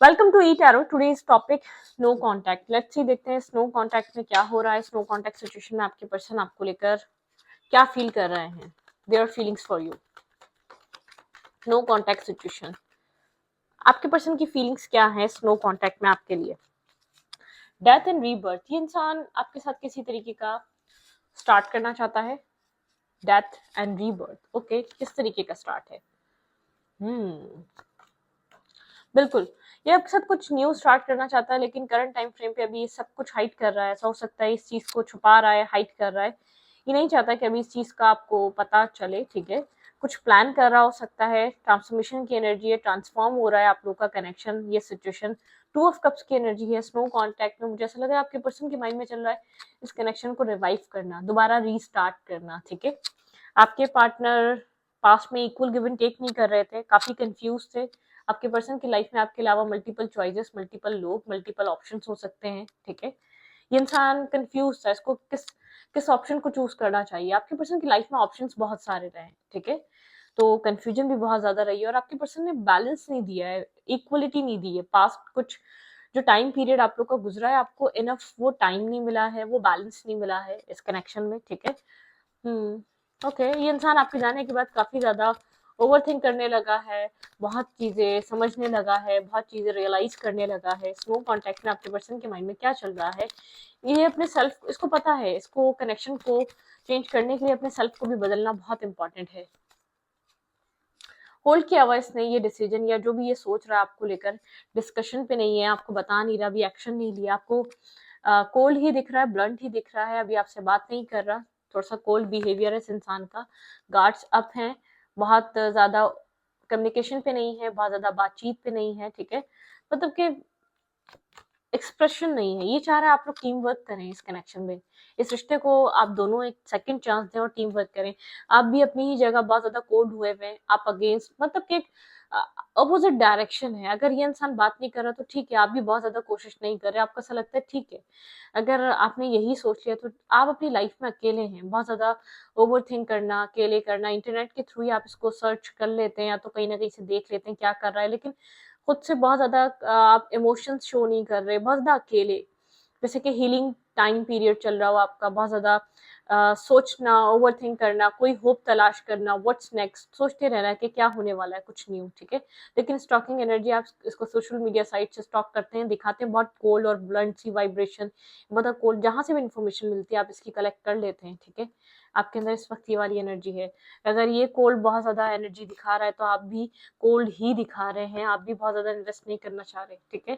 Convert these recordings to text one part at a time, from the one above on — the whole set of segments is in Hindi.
वेलकम टू ई tarot. Today's topic snow contact. Let's see, देखते हैं स्नो कांटेक्ट में क्या हो रहा है। स्नो कांटेक्ट सिचुएशन में आपके पर्सन आपको लेकर क्या फील कर रहे हैं, their feelings for you. Snow contact situation, आपके पर्सन की फीलिंग्स क्या है स्नो कांटेक्ट में आपके लिए। डेथ एंड रीबर्थ, ये इंसान आपके साथ किसी तरीके का स्टार्ट करना चाहता है। डेथ एंड रीबर्थ, ओके, किस तरीके का स्टार्ट है? बिल्कुल, ये आपके साथ कुछ न्यू स्टार्ट करना चाहता है, लेकिन करंट टाइम फ्रेम पे अभी ये सब कुछ हाइड कर रहा है। ऐसा हो सकता है इस चीज को छुपा रहा है, हाइड कर रहा है। ये नहीं चाहता कि अभी इस चीज का आपको पता चले, ठीक है। कुछ प्लान कर रहा हो सकता है। ट्रांसफॉर्मेशन की एनर्जी है, ट्रांसफॉर्म हो रहा है आप लोग का कनेक्शन, ये सिचुएशन। टू ऑफ कप्स की एनर्जी है स्नो कॉन्टैक्ट में। मुझे ऐसा लग रहा है आपके पर्सन के माइंड में चल रहा है इस कनेक्शन को रिवाइव करना, दोबारा रीस्टार्ट करना, ठीक है। आपके पार्टनर पास्ट में इक्वल गिव एंड टेक नहीं कर रहे थे, काफी कंफ्यूज थे। आपके पर्सन की लाइफ में आपके अलावा मल्टीपल चॉइसेस, मल्टीपल लोग, मल्टीपल ऑप्शंस हो सकते हैं, ठीक है। ये इंसान कंफ्यूज था, इसको किस किस ऑप्शन को चूज करना चाहिए। आपके पर्सन की लाइफ में ऑप्शंस बहुत सारे रहे, ठीक है। तो कंफ्यूजन भी बहुत ज्यादा रही है, और आपके पर्सन ने बैलेंस नहीं दिया है, इक्वलिटी नहीं दी है। पास्ट कुछ जो टाइम पीरियड आप लोग का गुजरा है, आपको इनफ वो टाइम नहीं मिला है, वो बैलेंस नहीं मिला है इस कनेक्शन में, ठीक है। ओके, ये इंसान आपके जाने के बाद काफी ज्यादा ओवरथिंक करने लगा है, बहुत चीजें समझने लगा है, बहुत चीजें रियलाइज करने लगा है। स्नो कॉन्टेक्ट में आपके पर्सन के माइंड में क्या चल रहा है, ये अपने सेल्फ, इसको पता है, इसको कनेक्शन को चेंज करने के लिए अपने सेल्फ को भी बदलना बहुत इंपॉर्टेंट है। होल्ड किया हुआ इसने ये डिसीजन, या जो भी ये सोच रहा है आपको लेकर, डिस्कशन पे नहीं है, आपको बता नहीं रहा, अभी एक्शन नहीं लिया, आपको कोल्ड ही दिख रहा है, ब्लंट ही दिख रहा है, अभी आपसे बात नहीं कर रहा। थोड़ा सा कोल्ड बिहेवियर है इस इंसान का, गार्ड्स अप हैं, बहुत ज्यादा कम्युनिकेशन पे नहीं है, बहुत ज्यादा बातचीत पे नहीं है, ठीक है। मतलब कि एक्सप्रेशन नहीं है। ये चाह रहा है आप लोग टीम वर्क करें इस कनेक्शन में, इस रिश्ते को आप दोनों एक सेकंड चांस दें और टीम वर्क करें। आप भी अपनी ही जगह बहुत ज्यादा कोल्ड हुए हुए हैं, आप अगेंस्ट, मतलब कि अपोजिट डायरेक्शन है। अगर ये इंसान बात नहीं कर रहा तो ठीक है, आप भी बहुत ज्यादा कोशिश नहीं कर रहे, आपको ऐसा लगता है ठीक है। अगर आपने यही सोच लिया तो आप अपनी लाइफ में अकेले हैं। बहुत ज्यादा ओवर थिंक करना, अकेले करना, इंटरनेट के थ्रू ही आप इसको सर्च कर लेते हैं, या तो कहीं ना कहीं से देख लेते हैं क्या कर रहा है, लेकिन खुद से बहुत ज्यादा आप इमोशंस शो नहीं कर रहे, बहुत ज्यादा अकेले। जैसे कि हीलिंग टाइम पीरियड चल रहा हो आपका, बहुत ज्यादा सोचना, ओवर थिंक करना, कोई होप तलाश करना, व्हाट्स नेक्स्ट, सोचते रहना कि क्या होने वाला है, कुछ न्यू, ठीक है। लेकिन स्टॉकिंग एनर्जी, आप इसको सोशल मीडिया साइट से स्टॉक करते हैं, दिखाते हैं बहुत कोल्ड और ब्लंट सी वाइब्रेशन, बहुत कोल्ड, जहां से भी इंफॉर्मेशन मिलती है आप इसकी कलेक्ट कर लेते हैं, ठीक है। आपके अंदर इस वक्त ये वाली एनर्जी है। अगर ये कोल्ड बहुत ज्यादा एनर्जी दिखा रहा है तो आप भी कोल्ड ही दिखा रहे हैं, आप भी बहुत ज्यादा इन्वेस्ट नहीं करना चाह रहे, ठीक है।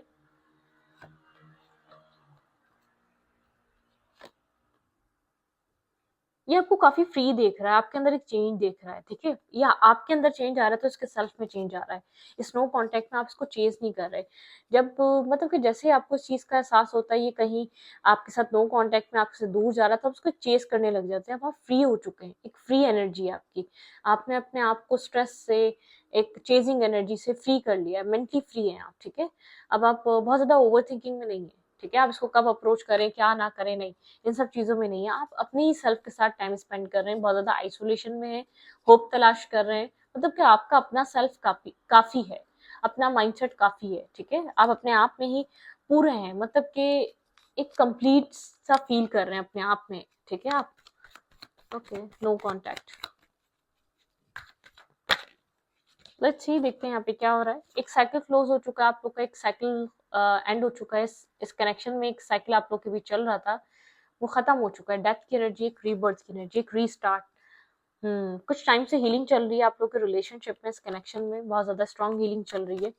ये आपको काफी फ्री देख रहा है, आपके अंदर एक चेंज देख रहा है, ठीक है। या आपके अंदर चेंज आ रहा है तो इसके सेल्फ में चेंज आ रहा है। स्नो कांटेक्ट में आप इसको चेज नहीं कर रहे। जब मतलब कि जैसे आपको इस चीज का एहसास होता है ये कहीं आपके साथ नो कांटेक्ट में आपसे दूर जा रहा है, तो आप उसको चेज करने लग जाते हैं। अब आप फ्री हो चुके हैं, एक फ्री एनर्जी है आपकी। आपने अपने आप को स्ट्रेस से, एक चेजिंग एनर्जी से फ्री कर लिया है, मेंटली फ्री है आप, ठीक है। अब आप बहुत ज्यादा ओवर थिंकिंग में नहीं है, ठीक है। आप इसको कब अप्रोच करें, क्या ना करें, नहीं, इन सब चीजों में नहीं है। आप अपने ही सेल्फ के साथ टाइम स्पेंड कर रहे हैं, बहुत ज्यादा आइसोलेशन में है, होप तलाश कर रहे हैं। मतलब कि आपका अपना सेल्फ काफी काफी है, अपना माइंडसेट काफी है, ठीक है। आप अपने आप में ही पूरे हैं, मतलब कि एक कंप्लीट सा फील कर रहे हैं अपने आप में, ठीक है आप। Okay, no contact. Let's see, देखते हैं यहाँ पे क्या हो रहा है। एक साइकिल क्लोज हो चुका है आप लोग का, एक साइकिल एंड हो चुका है इस कनेक्शन में। एक साइकिल आप लोग के बीच चल रहा था, वो खत्म हो चुका है। डेथ की एनर्जी, एक रीबर्थ की एनर्जी, एक रीस्टार्ट। कुछ टाइम से हीलिंग चल रही है आप लोग के रिलेशनशिप में, इस कनेक्शन में बहुत ज्यादा स्ट्रॉन्ग हीलिंग चल रही है।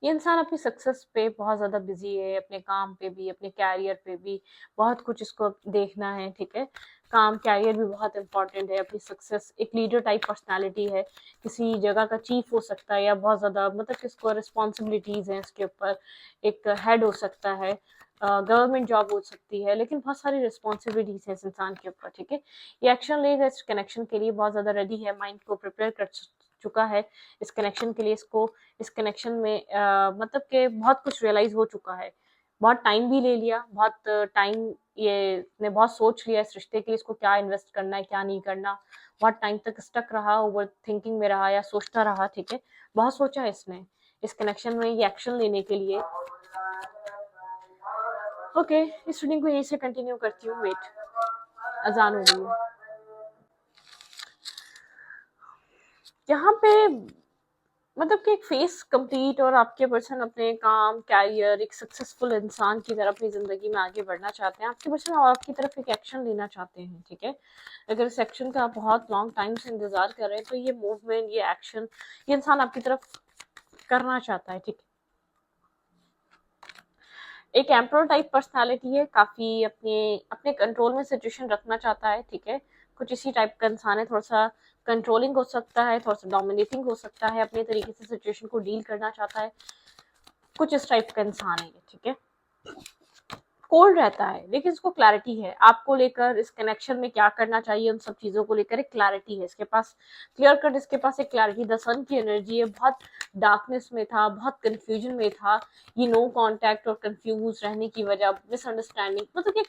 ये इंसान अपनी सक्सेस पे बहुत ज्यादा बिजी है, अपने काम पे भी, अपने कैरियर पे भी, बहुत कुछ इसको देखना है, ठीक है। काम कैरियर भी बहुत इंपॉर्टेंट है, अपनी सक्सेस, एक लीडर टाइप पर्सनालिटी है, किसी जगह का चीफ हो सकता है, या बहुत ज्यादा मतलब किसको रिस्पॉन्सिबिलिटीज हैं इसके ऊपर, एक हेड हो सकता है, गवर्नमेंट जॉब हो सकती है, लेकिन बहुत सारी रिस्पॉन्सिबिलिटीज है इस इंसान के ऊपर, ठीक है। ये एक्शन लेगा इस कनेक्शन के लिए, बहुत ज्यादा रेडी है, माइंड को प्रिपेयर कर चुका है इस कनेक्शन के लिए। इसको इस कनेक्शन में मतलब कि बहुत कुछ रियलाइज हो चुका है। बहुत टाइम भी ले लिया, बहुत टाइम ये ने बहुत सोच लिया इस रिश्ते के लिए, इसको क्या इन्वेस्ट करना है क्या नहीं करना, बहुत टाइम तक स्टक रहा, ओवर थिंकिंग में रहा या सोचता रहा, ठीक है, बहुत सोचा है इसने इस कनेक्शन में ये एक्शन लेने के लिए। ओके, इस रीडिंग को यहीं से कंटिन्यू करती हूँ। वेट, अजान हो गई है यहाँ पे, मतलब कि एक फेस कंप्लीट और आपके पर्सन अपने काम कैरियर एक सक्सेसफुल इंसान की तरफ अपनी जिंदगी में आगे बढ़ना चाहते हैं, आपके पर्सन और आपकी तरफ एक एक्शन लेना चाहते हैं, ठीक है। अगर इस एक्शन का आप बहुत लॉन्ग टाइम से इंतजार कर रहे हैं तो ये मूवमेंट ये एक्शन ये इंसान आपकी तरफ करना चाहता है, ठीक है। एक एम्परर टाइप पर्सनालिटी है, काफी अपने अपने कंट्रोल में सिचुएशन रखना चाहता है, ठीक है। कुछ इसी टाइप का इंसान है, थोड़ा सा कंट्रोलिंग हो सकता है, थोड़ा सा डोमिनेटिंग हो सकता है, अपने तरीके से सिचुएशन को डील करना चाहता है, कुछ इस टाइप का इंसान है ये, ठीक है। कोल्ड रहता है लेकिन इसको क्लैरिटी है आपको लेकर, इस कनेक्शन में क्या करना चाहिए, उन सब चीजों को लेकर एक क्लैरिटी है इसके पास, क्लियर कट इसके पास एक क्लैरिटी, द सन की एनर्जी है, बहुत डार्कनेस में था, बहुत कंफ्यूजन में था, ये नो कांटेक्ट और कंफ्यूज रहने की वजह, मिसअंडरस्टैंडिंग, मतलब कि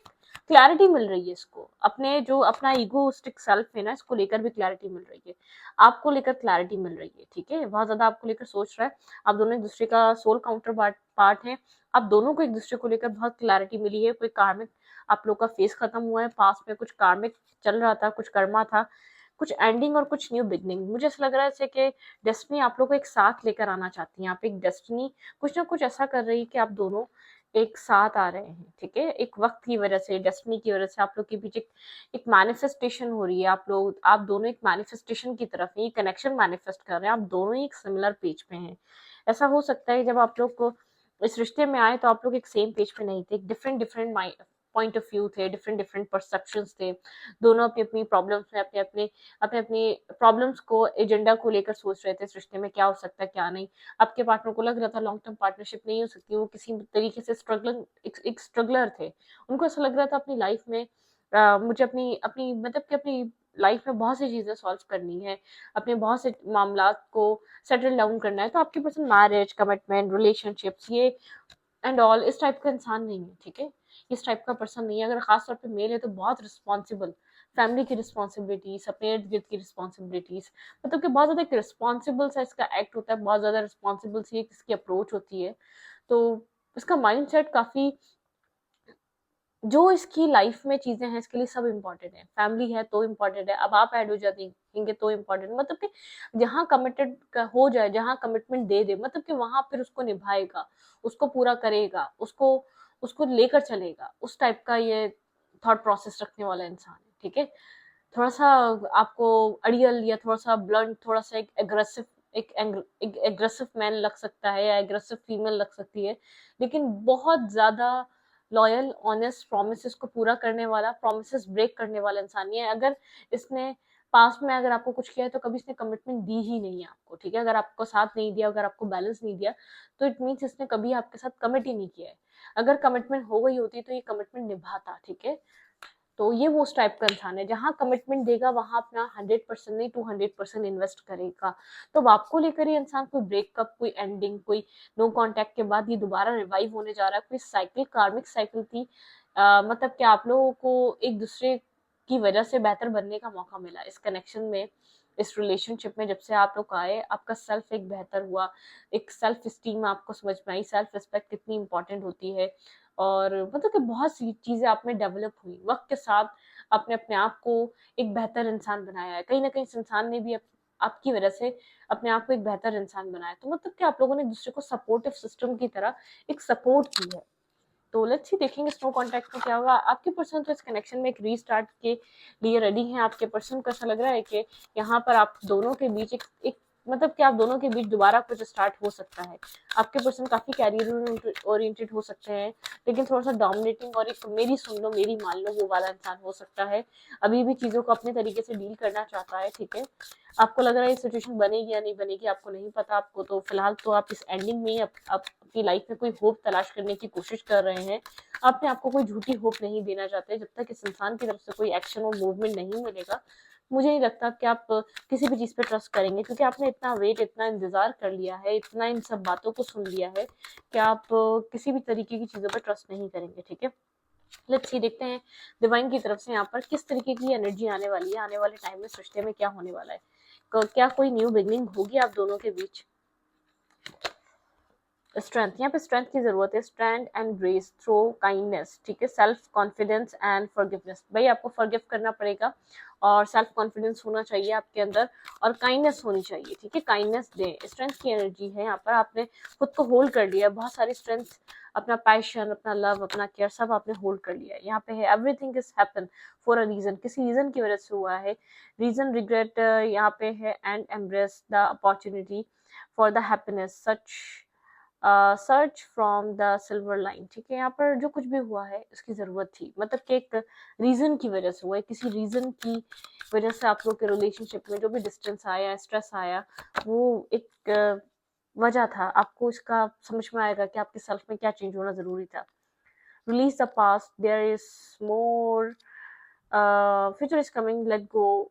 क्लैरिटी मिल रही है इसको, अपने जो अपना ईगोस्टिक सेल्फ है ना, इसको लेकर भी क्लैरिटी मिल रही है, आपको लेकर क्लैरिटी मिल रही है, ठीक है। बहुत ज्यादा आपको लेकर सोच रहा है, आप दोनों एक दूसरे का सोल काउंटर पार्ट है, आप दोनों को एक दूसरे को लेकर बहुत क्लैरिटी मिली है, कोई कार्मिक आप लोग का फेस खत्म हुआ है, पास में कुछ कार्मिक चल रहा था, कुछ कर्मा था, कुछ एंडिंग और कुछ न्यू बिगनिंग, मुझे ऐसा लग रहा है जैसे कि डेस्टिनी आप लोग को एक साथ लेकर आना चाहती है, आप एक डेस्टिनी कुछ ना कुछ ऐसा कर रही है कि आप दोनों एक साथ आ रहे हैं, ठीक है। एक वक्त की वजह से, डेस्टिनी की वजह से आप लोग के बीच एक मैनिफेस्टेशन हो रही है, आप दोनों एक मैनिफेस्टेशन की तरफ ये कनेक्शन मैनिफेस्ट कर रहे हैं, आप दोनों ही एक सिमिलर पेज पे हैं। ऐसा हो सकता है जब आप लोग को इस रिश्ते में आए तो आप लोग एक सेम पेज पे नहीं थे, different different point of view थे, डिफरेंट डिफरेंट परसेप्शंस थे, दोनों अपनी अपनी प्रॉब्लम्स में अपने अपनी प्रॉब्लम्स को एजेंडा को लेकर सोच रहे थे, इस रिश्ते में क्या हो सकता है क्या नहीं। आपके पार्टनर को लग रहा था लॉन्ग टर्म पार्टनरशिप नहीं हो सकती, वो किसी तरीके से एक स्ट्रगलर थे, उनको ऐसा लग रहा था अपनी लाइफ में मुझे अपनी अपनी मतलब कि अपनी लाइफ में बहुत सी चीजें सॉल्व करनी है, अपने बहुत से मामला को सेटल डाउन करना है, तो आपकी पर्सन मैरिज कमिटमेंट रिलेशनशिप्स ये एंड ऑल इस टाइप का इंसान नहीं है, ठीक है। इस टाइप का पर्सन नहीं है, अगर खास तौर पे मेल है तो बहुत रिस्पॉन्सिबल, फैमिली की रिस्पॉन्सिबिलिटीज, अपने इर्द गिर्द की रिस्पॉन्सिबिलिटीज, मतलब कि बहुत ज्यादा एक रिस्पॉन्सिबल सा इसका एक्ट होता है, बहुत ज्यादा रिस्पॉन्सिबल सी इसकी अप्रोच होती है, तो इसका माइंड सेट काफी, जो इसकी लाइफ में चीजें हैं इसके लिए सब इम्पोर्टेंट है, फैमिली है तो इम्पोर्टेंट है, अब आप ऐड हो जाएंगे तो इम्पोर्टेंट, मतलब कि जहाँ कमिटेड हो जाए, जहाँ कमिटमेंट दे दे, मतलब कि वहां फिर उसको निभाएगा, उसको पूरा करेगा, उसको उसको लेकर चलेगा, उस टाइप का ये थॉट प्रोसेस रखने वाला इंसान है, ठीक है। थोड़ा सा आपको अड़ियल या थोड़ा सा ब्लंट, थोड़ा सा एक एग्रेसिव मैन लग सकता है या एग्रेसिव फीमेल लग सकती है, लेकिन बहुत ज्यादा लॉयल ऑनेस्ट प्रोमिस को पूरा करने वाला, प्रोमिस ब्रेक करने वाला इंसान नहीं है। अगर इसने पास्ट में अगर आपको कुछ किया है तो कभी इसने कमिटमेंट दी ही नहीं है आपको, ठीक है। अगर आपको साथ नहीं दिया, अगर आपको बैलेंस नहीं दिया, तो इट मीन्स इसने कभी आपके साथ कमिट ही नहीं किया है। अगर कमिटमेंट हो गई होती तो ये कमिटमेंट निभाता, ठीक है। तो ये वो उस टाइप का इंसान है, जहाँ कमिटमेंट देगा वहां अपना 100% नहीं 200% इन्वेस्ट करेगा। तो अब आपको लेकर ये इंसान कोई ब्रेकअप, कोई एंडिंग, कोई नो कांटेक्ट के बाद ये दोबारा रिवाइव होने जा रहा है, कोई साइकिल, कार्मिक साइकिल थी, मतलब कि आप लोगों को एक दूसरे की वजह से बेहतर बनने का मौका मिला इस कनेक्शन में, इस रिलेशनशिप में। जब से आप लोग आए आपका सेल्फ एक बेहतर हुआ, एक सेल्फ स्टीम आपको समझ में आई, सेल्फ रिस्पेक्ट कितनी इंपॉर्टेंट होती है, और मतलब कि बहुत सी चीजें आप में डेवलप हुई वक्त के साथ, आपने अपने आप को एक बेहतर इंसान बनाया है, कहीं ना कहीं इस इंसान ने भी आपकी वजह से अपने आप को एक बेहतर इंसान बनाया, तो मतलब कि आप लोगों ने एक दूसरे को सपोर्टिव सिस्टम की तरह एक सपोर्ट की है। तो लेट्स सी, देखेंगे स्नो कॉन्टैक्ट में क्या होगा। आपके पर्सन तो इस कनेक्शन में एक रीस्टार्ट के लिए रेडी हैं, आपके पर्सन को ऐसा लग रहा है कि यहाँ पर आप दोनों के बीच एक मतलब कि आप दोनों के बीच दोबारा कुछ स्टार्ट हो सकता है। आपके पर्सन काफी कैरियर ओरिएंटेड हो सकते हैं, लेकिन थोड़ा सा डोमिनेटिंग और एक मेरी सुन लो मेरी मान लो वो वाला इंसान हो सकता है, अभी भी चीजों को अपने तरीके से डील करना चाहता है, ठीक है। आपको लग रहा है ये सिचुएशन बनेगी या नहीं बनेगी आपको नहीं पता, आपको तो फिलहाल तो आप इस एंडिंग में ही अपनी लाइफ में कोई होप तलाश करने की कोशिश कर रहे हैं, अपने आपको कोई झूठी होप नहीं देना चाहते, जब तक इस इंसान की तरफ से कोई एक्शन और मूवमेंट नहीं मिलेगा मुझे नहीं लगता कि आप किसी भी चीज़ पे ट्रस्ट करेंगे, क्योंकि आपने इतना वेट, इतना इंतज़ार कर लिया है, इतना इन सब बातों को सुन लिया है कि आप किसी भी तरीके की चीज़ों पे ट्रस्ट नहीं करेंगे, ठीक है। लेट्स सी, देखते हैं डिवाइन की तरफ से यहाँ पर किस तरीके की एनर्जी आने वाली है, आने वाले टाइम में सृष्टि में क्या होने वाला है, क्या कोई न्यू बिगनिंग होगी आप दोनों के बीच। स्ट्रेंथ, यहाँ पे स्ट्रेंथ की जरूरत है, strength and grace through kindness, ठीक है, सेल्फ कॉन्फिडेंस एंड फॉरगिवनेस। भाई आपको फॉरगिव करना पड़ेगा और सेल्फ कॉन्फिडेंस होना चाहिए आपके अंदर और काइंडनेस होनी चाहिए, ठीक है, काइंडनेस दे। स्ट्रेंथ की एनर्जी है यहाँ पर, आपने खुद को होल्ड कर लिया, बहुत सारी स्ट्रेंथ, अपना पैशन, अपना लव, अपना केयर सब आपने होल्ड कर लिया है। यहाँ पे है everything is happen for a reason, किसी रीजन की वजह से हुआ है, रीजन रिग्रेट यहाँ पे है, and embrace the opportunity for the happiness, such search from the silver line, ठीक है। यहाँ पर जो कुछ भी हुआ है उसकी जरूरत थी, मतलब कि एक रीजन की वजह से हुआ है, किसी रीजन की वजह से आप लोग के रिलेशनशिप में जो भी डिस्टेंस आया, स्ट्रेस आया, वो एक वजह था। आपको इसका समझ में आएगा कि आपके सेल्फ में क्या चेंज होना जरूरी था। Release the past, there is more, future is coming, let go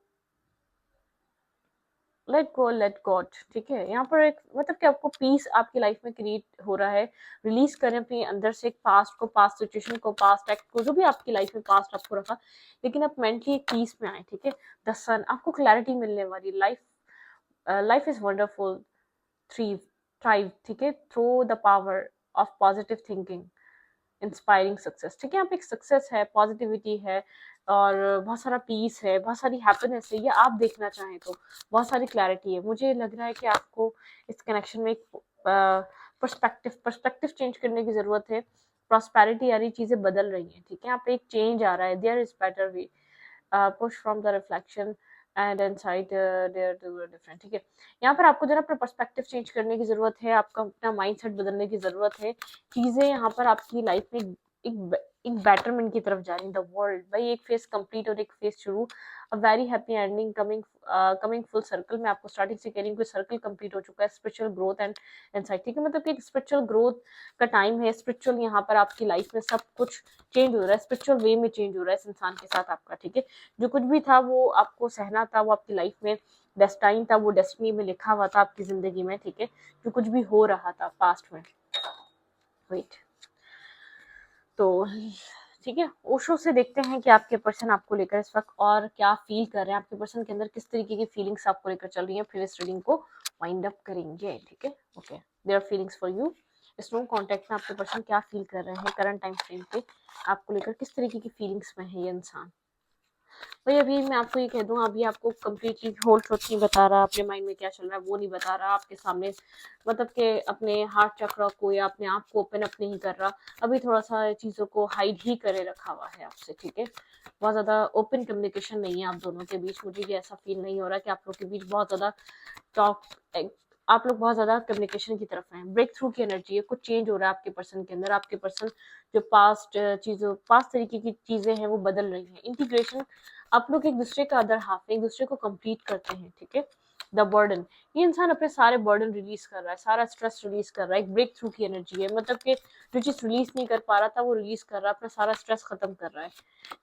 let god, ठीक है। यहाँ पर एक मतलब कि आपको पीस आपकी लाइफ में क्रिएट हो रहा है, रिलीज करें अपने अंदर से एक पास्ट को, पास्ट सिचुएशन को, पास्ट एक्ट को, जो भी आपकी लाइफ में पास्ट आपको रखा, लेकिन आप मेंटली एक पीस में आए, ठीक है। द सन, आपको क्लैरिटी मिलने वाली, लाइफ इज वंडरफुल, थ्राइव, ठीक है, through the power of positive thinking, inspiring success, ठीक है। यहाँ पे एक सक्सेस है, पॉजिटिविटी है और बहुत सारा पीस है, बहुत सारी हैप्पीनेस है, ये आप देखना चाहें तो बहुत सारी क्लैरिटी है। मुझे लग रहा है कि आपको इस कनेक्शन में एक पर्सपेक्टिव चेंज करने की जरूरत है। प्रॉस्पेरिटी आ रही, चीजें बदल रही हैं, ठीक है। यहाँ पे एक चेंज आ रहा है, there is better way, push from the reflection and inside there different, ठीक है। यहाँ पर आपको जो है अपना पर्सपेक्टिव चेंज करने की जरूरत है, आपका अपना माइंडसेट बदलने की जरूरत है। चीजें यहाँ पर आपकी लाइफ में एक बेटरमेंट की तरफ जा रही है। द वर्ल्ड, भाई एक फेज कंप्लीट और एक फेज शुरू, a very happy ending coming full circle. मैं आपको स्टार्टिंग से कह रही हूँ कि सर्कल कंप्लीट हो चुका है, स्पिरिचुअल ग्रोथ एंड इनसाइट, ठीक है। मतलब कि एक स्पिरिचुअल ग्रोथ का टाइम है, स्पिरिचुअल यहाँ पर आपकी लाइफ में सब कुछ चेंज हो रहा है, स्पिरिचुअल वे में चेंज हो रहा है इस इंसान के साथ आपका, ठीक है। जो कुछ भी था वो आपको सहना था, वो आपकी लाइफ में डेस्टाइन था, वो डेस्टिनी में लिखा हुआ था आपकी जिंदगी में, ठीक है। जो कुछ भी हो रहा था पास्ट में, वेट, तो ठीक है, ओशो से देखते हैं कि आपके पर्सन आपको लेकर इस वक्त और क्या फील कर रहे हैं, आपके पर्सन के अंदर किस तरीके की फीलिंग्स आपको लेकर चल रही हैं, फिर इस रीडिंग को वाइंड अप करेंगे, ठीक है। Okay, their feelings for you, strong contact में आपके पर्सन क्या फील कर रहे हैं करंट टाइम फ्रेम पे, आपको लेकर किस तरीके की फीलिंग्स में है ये इंसान। भाई अभी मैं आपको ये कह दूं, अभी आपको कम्प्लीटली होल ट्रुथ नहीं बता रहा, अपने माइंड में क्या चल रहा है वो नहीं बता रहा आपके सामने, मतलब कि अपने हार्ट चक्र को या अपने आप को ओपन अप नहीं कर रहा। अभी थोड़ा सा चीज़ों को हाइड ही करे रखा हुआ है आपसे, ठीक है। बहुत ज़्यादा ओपन कम्युनिकेशन नहीं है आप दोनों के बीच, मुझे भी ऐसा फील नहीं हो रहा कि आप लोग के बीच बहुत ज़्यादा टॉक, आप लोग बहुत ज़्यादा कम्युनिकेशन की तरफ हैं। ब्रेक थ्रू की एनर्जी है, कुछ चेंज हो रहा है आपके पर्सन के अंदर, आपके पर्सन जो पास्ट तरीके की चीज़ें हैं वो बदल रही हैं। इंटीग्रेशन, आप लोग एक दूसरे का अदर हाफ है, एक दूसरे को कंप्लीट करते हैं, ठीक है। द बर्डन, ये इंसान अपने सारे बर्डन रिलीज कर रहा है, सारा स्ट्रेस रिलीज कर रहा है, एक ब्रेक थ्रू की एनर्जी है, मतलब कि जो चीज रिलीज नहीं कर पा रहा था वो रिलीज कर रहा है, अपना सारा स्ट्रेस खत्म कर रहा है।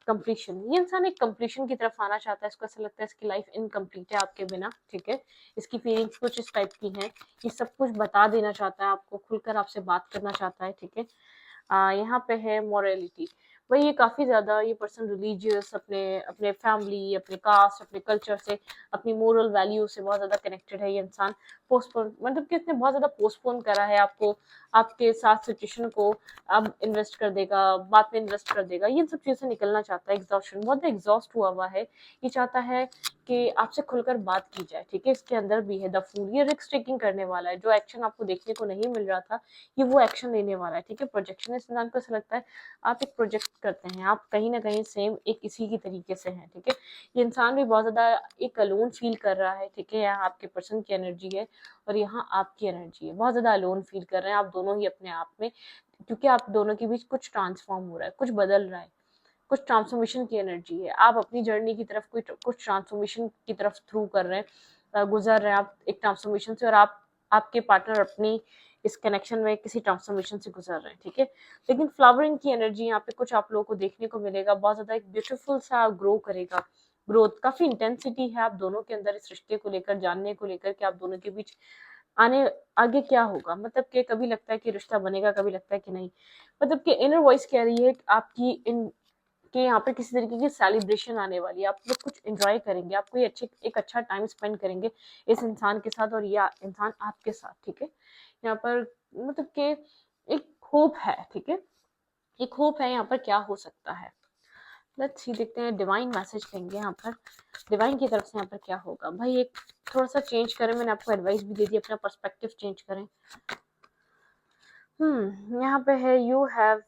कंप्लीशन, ये इंसान एक कंप्लीशन की तरफ आना चाहता है, इसको ऐसा लगता है इसकी लाइफ इनकम्प्लीट है आपके बिना, ठीक है। इसकी फीलिंग्स कुछ इस टाइप की हैं, ये सब कुछ बता देना चाहता है आपको, खुलकर आपसे बात करना चाहता है, ठीक है। यहाँ पे है मोरालिटी, वही ये काफ़ी ज़्यादा ये पर्सन रिलीजियस, अपने अपने फैमिली, अपने कास्ट, अपने कल्चर से, अपनी मोरल वैल्यू से बहुत ज़्यादा कनेक्टेड है ये इंसान। पोस्टपोन, मतलब कि इसने बहुत ज़्यादा पोस्टपोन करा है आपको, आपके साथ सिचुएशन को, अब इन्वेस्ट कर देगा, बाद में इन्वेस्ट कर देगा, ये सब चीज़ों से निकलना चाहता है। एग्जॉस्शन, बहुत एग्जॉस्ट हुआ है, ये चाहता है कि आपसे खुलकर बात की जाए, ठीक है। इसके अंदर भी है द फूल, ये रिस्क टेकिंग करने वाला है, जो एक्शन आपको देखने को नहीं मिल रहा था ये वो एक्शन लेने वाला है, ठीक है। प्रोजेक्शन, इस इंसान को ऐसा लगता है आप एक प्रोजेक्ट करते हैं, आप कहीं ना कहीं सेम एक इसी की तरीके से हैं, ठीक है। ये इंसान भी बहुत ज़्यादा एक अलोन फील कर रहा है, ठीक है। यहाँ आपके पर्सन की एनर्जी है और यहाँ आपकी एनर्जी है, बहुत ज़्यादा अलोन फील कर रहे हैं आप दोनों ही अपने आप में, क्योंकि आप दोनों के बीच कुछ ट्रांसफॉर्म हो रहा है, कुछ बदल रहा है, कुछ ट्रांसफॉर्मेशन की एनर्जी है। आप अपनी जर्नी की तरफ कुछ ट्रांसफॉर्मेशन की तरफ थ्रू कर रहे हैं, गुजर रहे हैं आप एक ट्रांसफॉर्मेशन से, और आपके पार्टनर अपनी इस कनेक्शन में किसी ट्रांसफॉर्मेशन से गुजर रहे हैं, ठीक है। लेकिन फ्लावरिंग की एनर्जी यहाँ पे कुछ आप लोगों को देखने को मिलेगा, बहुत ज़्यादा एक ब्यूटीफुल सा ग्रो करेगा ग्रोथ, काफी इंटेंसिटी है आप दोनों के अंदर इस रिश्ते को लेकर, जानने को लेकर कि आप दोनों के बीच आने आगे क्या होगा। मतलब कि कभी लगता है कि रिश्ता बनेगा, कभी लगता है कि नहीं। मतलब कि इनर वॉइस कह रही है कि आपकी इन कि यहाँ पे किसी तरीके की सेलिब्रेशन आने वाली है, आप लोग कुछ एंजॉय करेंगे, आप कोई एक अच्छा टाइम स्पेंड करेंगे इस इंसान के साथ और ये इंसान आपके साथ, ठीक है। यहाँ पर मतलब कि एक होप है, ठीक है, एक होप है यहाँ पर क्या हो सकता है। लेट्स सी, देखते हैं डिवाइन मैसेज लेंगे यहाँ पर, डिवाइन की तरफ से यहाँ पर क्या होगा। भाई एक थोड़ा सा चेंज करें, मैंने आपको एडवाइस भी दे दी, अपना पर्सपेक्टिव चेंज करें। यहाँ पे है you have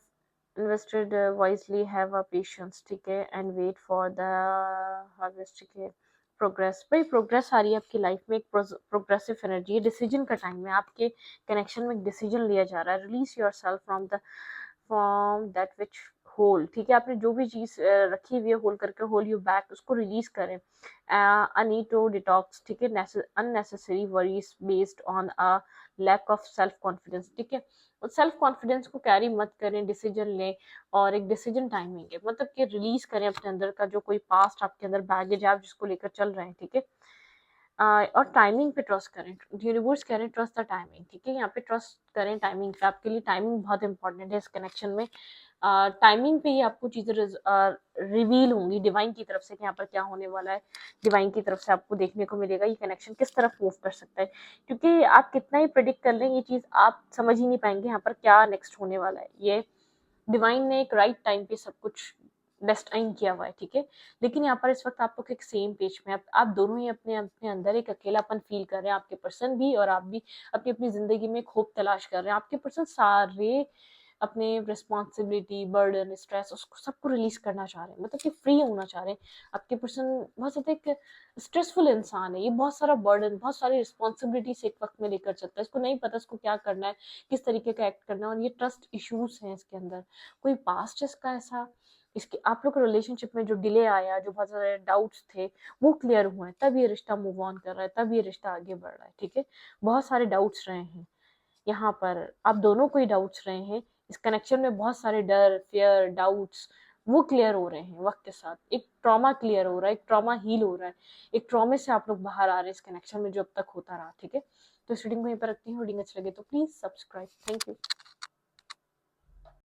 invested wisely, have a patience, ठीक है, and wait for the harvest, ठीक है। प्रोग्रेस, भाई प्रोग्रेस आ रही है आपकी लाइफ में, एक प्रोग्रेसिव एनर्जी है, डिसीजन का टाइम है, आपके कनेक्शन में एक डिसीजन लिया जा रहा है। Release yourself from that which hole, ठीक है, आपने जो भी चीज रखी हुई है होल्ड करके, होल यू बैक, उसको रिलीज करें। आई नीड टू डिटॉक्स, ठीक है, unnecessary worries based on a lack of self confidence, ठीक है। सेल्फ कॉन्फिडेंस को कैरी मत करें, डिसीजन लें और एक डिसीजन टाइमिंग है, मतलब कि रिलीज करें अपने अंदर का जो कोई पास्ट आपके अंदर बैगेज है, आप जिसको लेकर चल रहे हैं, ठीक है। और टाइमिंग पे ट्रस्ट करें, यूनिवर्स कह रहे हैं ट्रस्ट द टाइमिंग, ठीक है, यहाँ पे ट्रस्ट करें टाइमिंग पे, आपके लिए टाइमिंग बहुत इंपॉर्टेंट है इस कनेक्शन में। टाइमिंग पे ही आपको चीजें रिवील होंगी डिवाइन की तरफ से कि यहाँ पर क्या होने वाला है। डिवाइन की तरफ से आपको देखने को मिलेगा ये कनेक्शन किस तरफ मूव कर सकता है, क्योंकि आप कितना ही प्रेडिक्ट कर लें ये चीज आप समझ ही नहीं पाएंगे यहाँ पर क्या नेक्स्ट होने वाला है। ये डिवाइन ने एक राइट टाइम पे सब कुछ डेस्टाइन किया हुआ है, ठीक है। लेकिन यहाँ पर इस वक्त आप लोग एक सेम पेज में, आप दोनों ही अपने अपने अंदर एक अकेलापन फील कर रहे हैं, आपके पर्सन भी और आप भी अपनी अपनी जिंदगी में होप तलाश कर रहे हैं। आपके पर्सन सारे अपने रिस्पॉन्सिबिलिटी, बर्डन, स्ट्रेस, उसको सबको रिलीज करना चाह रहे हैं, मतलब कि फ्री होना चाह रहे हैं। आपके पर्सन बहुत ज्यादा एक स्ट्रेसफुल इंसान है, ये बहुत सारा बर्डन, बहुत सारी रिस्पॉन्सिबिलिटी से एक वक्त में लेकर चलता है, इसको नहीं पता इसको क्या करना है, किस तरीके का एक्ट करना है, और ये ट्रस्ट इश्यूज हैं इसके अंदर। कोई पास्ट इसका ऐसा, इसके आप लोग के रिलेशनशिप में जो डिले आया, जो बहुत सारे डाउट्स थे वो क्लियर हुए हैं, तब ये रिश्ता मूव ऑन कर रहा है, तब ये रिश्ता आगे बढ़ रहा है, ठीक है। बहुत सारे डाउट्स रहे हैं यहाँ पर, आप दोनों को ही डाउट्स रहे हैं इस कनेक्शन में, बहुत सारे डर, फियर, डाउट्स वो क्लियर हो रहे हैं वक्त के साथ। एक ट्रॉमा क्लियर हो रहा है, एक ट्रॉमा हील हो रहा है, एक ट्रॉमे से आप लोग बाहर आ रहे हैं इस कनेक्शन में जो अब तक होता रहा, ठीक है। तो इस रीडिंग को यहीं पर रखती हूँ, रीडिंग अच्छी लगे तो प्लीज सब्सक्राइब, थैंक यू।